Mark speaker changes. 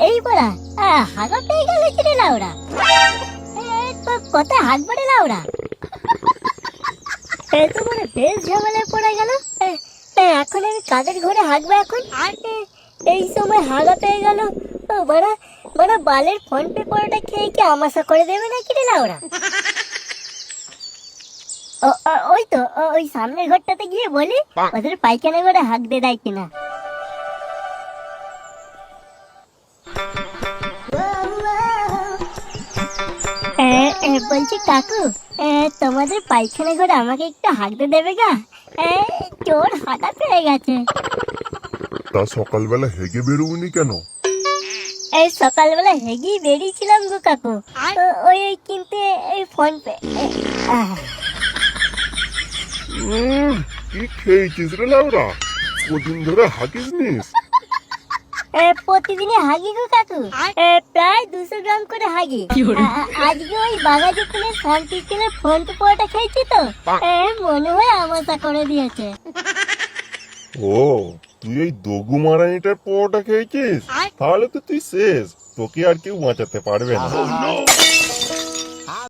Speaker 1: এই বড়া হাগা পেয়ে গেল কিরে লাউরা, কোথায় হাত পড়ে লাউরা? তো মানে বেশ ঝামেলায় পড়ে গেল। এখন আমি কাদের ঘরে হাগবো এখন? এই সময় হাগা পেয়ে গেল। বড়া বড়া বালের ফোন পে পরোটা খেয়ে কি আমাশা করে দেবে না কিরে লাউরা? ওই তো ওই সামনের ঘরটাতে গিয়ে বলি ওদের পায়খানা করে হাঁক দিয়ে দেয় কিনা। বলছি কাকু, তোমাদের পায়খানা ঘরে আমাকে একটু হাঁকতে দেবে গা? চোর হাঁটা পেয়ে গেছে।
Speaker 2: তা সকালবেলা হেগে বেরোবনি কেন?
Speaker 1: এই সকালবেলা হেগেই বেরিয়েছিলাম গো কাকু। ওই কিন্তু এই ফোন পে
Speaker 2: কি খেয়েছিস রে লাউরা? কদিন ধরে হাগিস নিস?
Speaker 1: প্রতিদিনই হাগি গো কাকু, প্রায় 200 গ্রাম করে হাগি। আজকে ওই বাগাজি ফুলের শান্তি তেলের ফোন পে পরোটা খেয়েছি তো, মনে হয় আমাশা করে দিয়েছে।
Speaker 2: ও, তুই এই দগু মারানিটার পরোটা খেয়েছিস? তাহলে তো তুই শেষ, তোকে আর কেউ বাঁচাতে পারবে না।